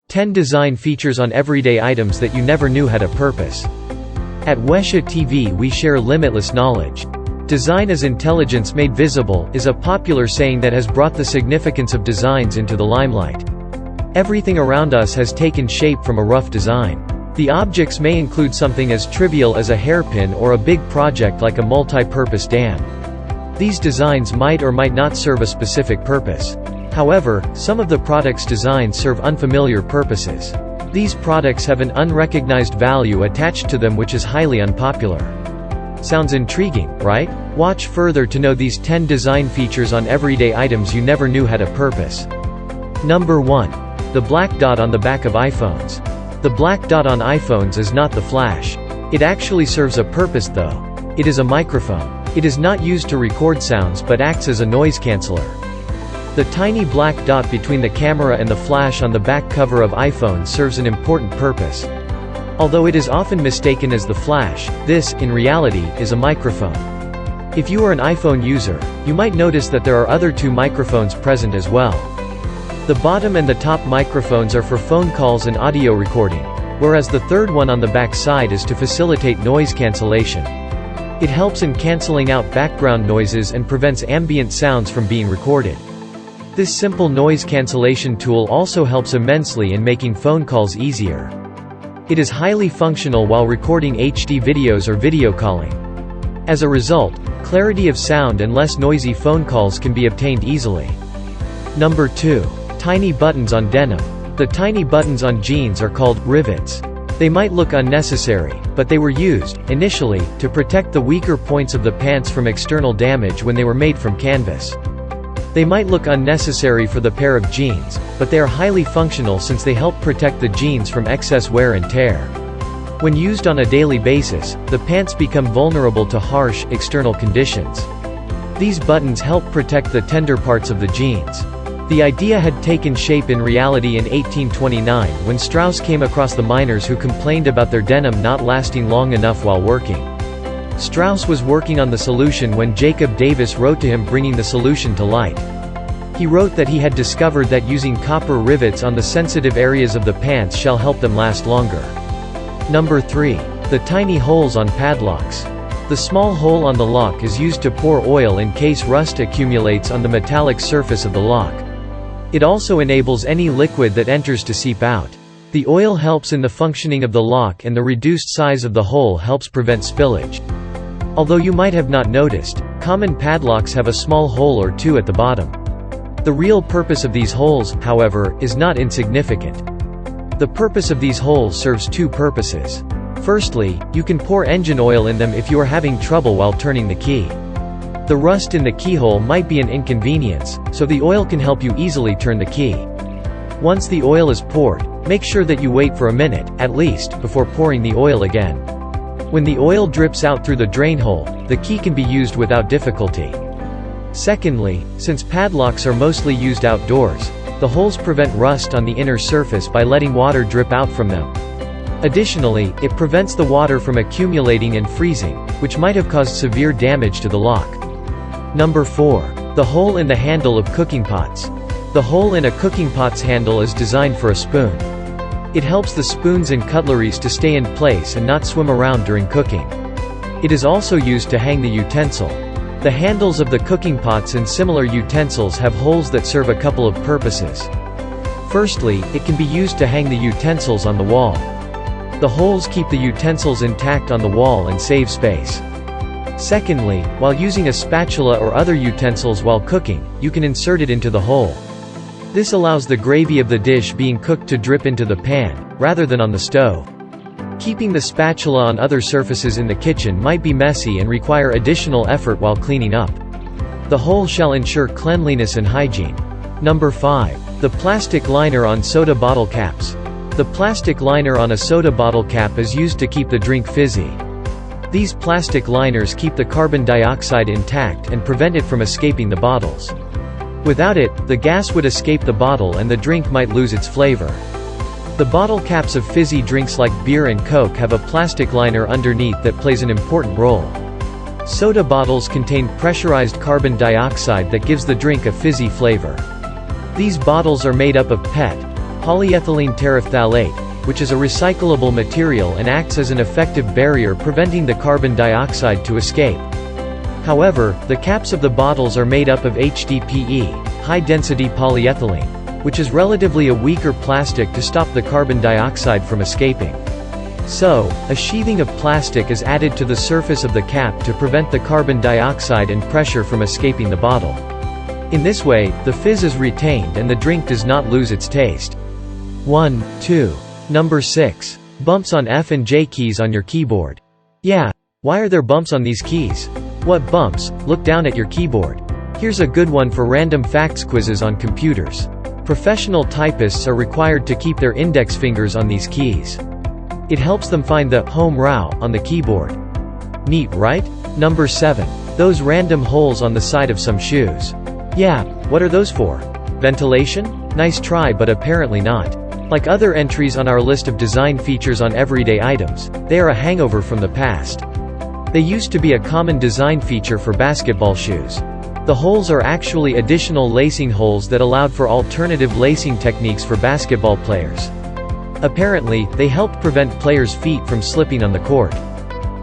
10 design features on everyday items that you never knew had a purpose. At Wesha TV we share limitless knowledge. Design as intelligence made visible is a popular saying that has brought the significance of designs into the limelight. Everything around us has taken shape from a rough design. The objects may include something as trivial as a hairpin or a big project like a multi-purpose dam. These designs might or might not serve a specific purpose. However, some of the product's designs serve unfamiliar purposes. These products have an unrecognized value attached to them which is highly unpopular. Sounds intriguing, right? Watch further to know these 10 design features on everyday items you never knew had a purpose. Number 1. The black dot on the back of iPhones. The black dot on iPhones is not the flash. It actually serves a purpose though. It is a microphone. It is not used to record sounds but acts as a noise canceller. The tiny black dot between the camera and the flash on the back cover of iPhone serves an important purpose. Although it is often mistaken as the flash, this, in reality, is a microphone. If you are an iPhone user, you might notice that there are other 2 microphones present as well. The bottom and the top microphones are for phone calls and audio recording, whereas the third one on the back side is to facilitate noise cancellation. It helps in cancelling out background noises and prevents ambient sounds from being recorded. This simple noise cancellation tool also helps immensely in making phone calls easier. It is highly functional while recording HD videos or video calling. As a result, clarity of sound and less noisy phone calls can be obtained easily. Number 2. Tiny buttons on denim. The tiny buttons on jeans are called rivets. They might look unnecessary, but they were used, initially, to protect the weaker points of the pants from external damage when they were made from canvas. They might look unnecessary for the pair of jeans, but they are highly functional since they help protect the jeans from excess wear and tear. When used on a daily basis, the pants become vulnerable to harsh, external conditions. These buttons help protect the tender parts of the jeans. The idea had taken shape in reality in 1829 when Strauss came across the miners who complained about their denim not lasting long enough while working. Strauss was working on the solution when Jacob Davis wrote to him bringing the solution to light. He wrote that he had discovered that using copper rivets on the sensitive areas of the pants shall help them last longer. Number 3. The tiny holes on padlocks. The small hole on the lock is used to pour oil in case rust accumulates on the metallic surface of the lock. It also enables any liquid that enters to seep out. The oil helps in the functioning of the lock and the reduced size of the hole helps prevent spillage. Although you might have not noticed, common padlocks have a small hole or 2 at the bottom. The real purpose of these holes, however, is not insignificant. The purpose of these holes serves 2 purposes. Firstly, you can pour engine oil in them if you are having trouble while turning the key. The rust in the keyhole might be an inconvenience, so the oil can help you easily turn the key. Once the oil is poured, make sure that you wait for a minute, at least, before pouring the oil again. When the oil drips out through the drain hole, the key can be used without difficulty. Secondly, since padlocks are mostly used outdoors, the holes prevent rust on the inner surface by letting water drip out from them. Additionally, it prevents the water from accumulating and freezing, which might have caused severe damage to the lock. Number 4. The hole in the handle of cooking pots. The hole in a cooking pot's handle is designed for a spoon. It helps the spoons and cutleries to stay in place and not swim around during cooking. It is also used to hang the utensil. The handles of the cooking pots and similar utensils have holes that serve a couple of purposes. Firstly, it can be used to hang the utensils on the wall. The holes keep the utensils intact on the wall and save space. Secondly, while using a spatula or other utensils while cooking, you can insert it into the hole. This allows the gravy of the dish being cooked to drip into the pan, rather than on the stove. Keeping the spatula on other surfaces in the kitchen might be messy and require additional effort while cleaning up. The hole shall ensure cleanliness and hygiene. Number 5. The plastic liner on soda bottle caps. The plastic liner on a soda bottle cap is used to keep the drink fizzy. These plastic liners keep the carbon dioxide intact and prevent it from escaping the bottles. Without it, the gas would escape the bottle and the drink might lose its flavor. The bottle caps of fizzy drinks like beer and Coke have a plastic liner underneath that plays an important role. Soda bottles contain pressurized carbon dioxide that gives the drink a fizzy flavor. These bottles are made up of PET, polyethylene terephthalate, which is a recyclable material and acts as an effective barrier preventing the carbon dioxide to escape. However, the caps of the bottles are made up of HDPE, high-density polyethylene, which is relatively a weaker plastic to stop the carbon dioxide from escaping. So, a sheathing of plastic is added to the surface of the cap to prevent the carbon dioxide and pressure from escaping the bottle. In this way, the fizz is retained and the drink does not lose its taste. 2. Number 6. Bumps on F and J keys on your keyboard. Yeah. Why are there bumps on these keys? What bumps? Look down at your keyboard. Here's a good one for random facts quizzes on computers. Professional typists are required to keep their index fingers on these keys. It helps them find the home row on the keyboard. Neat, right? Number 7. Those random holes on the side of some shoes. Yeah, what are those for? Ventilation? Nice try, but apparently not. Like other entries on our list of design features on everyday items, they are a hangover from the past. They used to be a common design feature for basketball shoes. The holes are actually additional lacing holes that allowed for alternative lacing techniques for basketball players. Apparently, they helped prevent players' feet from slipping on the court.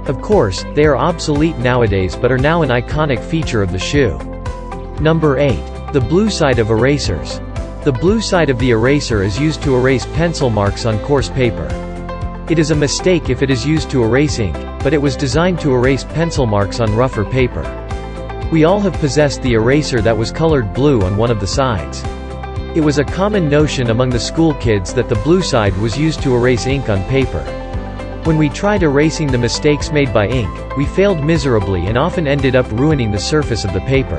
Of course, they are obsolete nowadays but are now an iconic feature of the shoe. Number 8. The blue side of erasers. The blue side of the eraser is used to erase pencil marks on coarse paper. It is a mistake if it is used to erase ink, but it was designed to erase pencil marks on rougher paper. We all have possessed the eraser that was colored blue on one of the sides. It was a common notion among the school kids that the blue side was used to erase ink on paper. When we tried erasing the mistakes made by ink, we failed miserably and often ended up ruining the surface of the paper.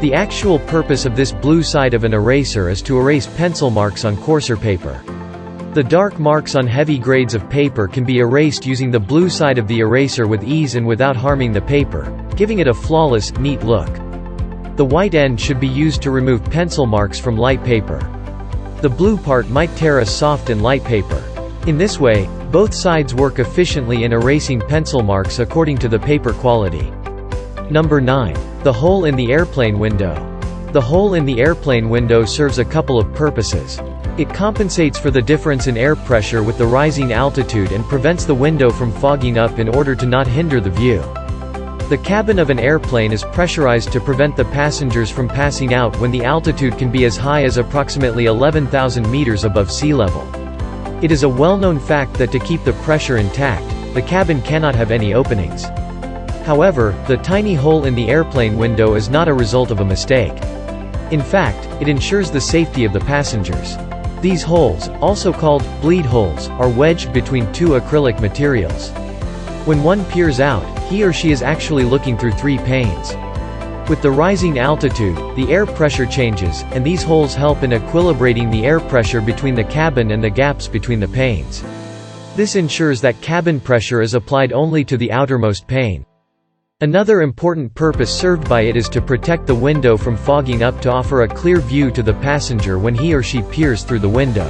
The actual purpose of this blue side of an eraser is to erase pencil marks on coarser paper. The dark marks on heavy grades of paper can be erased using the blue side of the eraser with ease and without harming the paper, giving it a flawless, neat look. The white end should be used to remove pencil marks from light paper. The blue part might tear a soft and light paper. In this way, both sides work efficiently in erasing pencil marks according to the paper quality. Number 9. The hole in the airplane window. The hole in the airplane window serves a couple of purposes. It compensates for the difference in air pressure with the rising altitude and prevents the window from fogging up in order to not hinder the view. The cabin of an airplane is pressurized to prevent the passengers from passing out when the altitude can be as high as approximately 11,000 meters above sea level. It is a well-known fact that to keep the pressure intact, the cabin cannot have any openings. However, the tiny hole in the airplane window is not a result of a mistake. In fact, it ensures the safety of the passengers. These holes, also called bleed holes, are wedged between two acrylic materials. When one peers out, he or she is actually looking through 3 panes. With the rising altitude, the air pressure changes, and these holes help in equilibrating the air pressure between the cabin and the gaps between the panes. This ensures that cabin pressure is applied only to the outermost pane. Another important purpose served by it is to protect the window from fogging up to offer a clear view to the passenger when he or she peers through the window.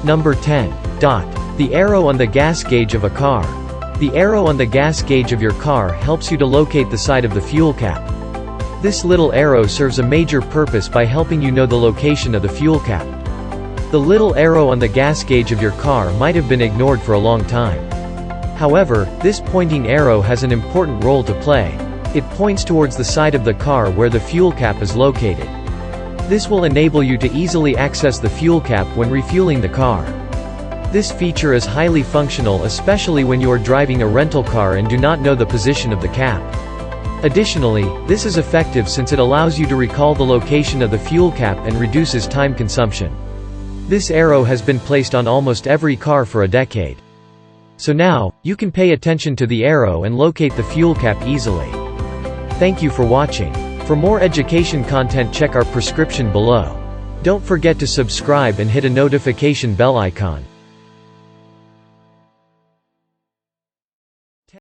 Number 10. The arrow on the gas gauge of a car. The arrow on the gas gauge of your car helps you to locate the side of the fuel cap. This little arrow serves a major purpose by helping you know the location of the fuel cap. The little arrow on the gas gauge of your car might have been ignored for a long time. However, this pointing arrow has an important role to play. It points towards the side of the car where the fuel cap is located. This will enable you to easily access the fuel cap when refueling the car. This feature is highly functional, especially when you are driving a rental car and do not know the position of the cap. Additionally, this is effective since it allows you to recall the location of the fuel cap and reduces time consumption. This arrow has been placed on almost every car for a decade. So now, you can pay attention to the arrow and locate the fuel cap easily. Thank you for watching. For more education content, check our prescription below. Don't forget to subscribe and hit a notification bell icon.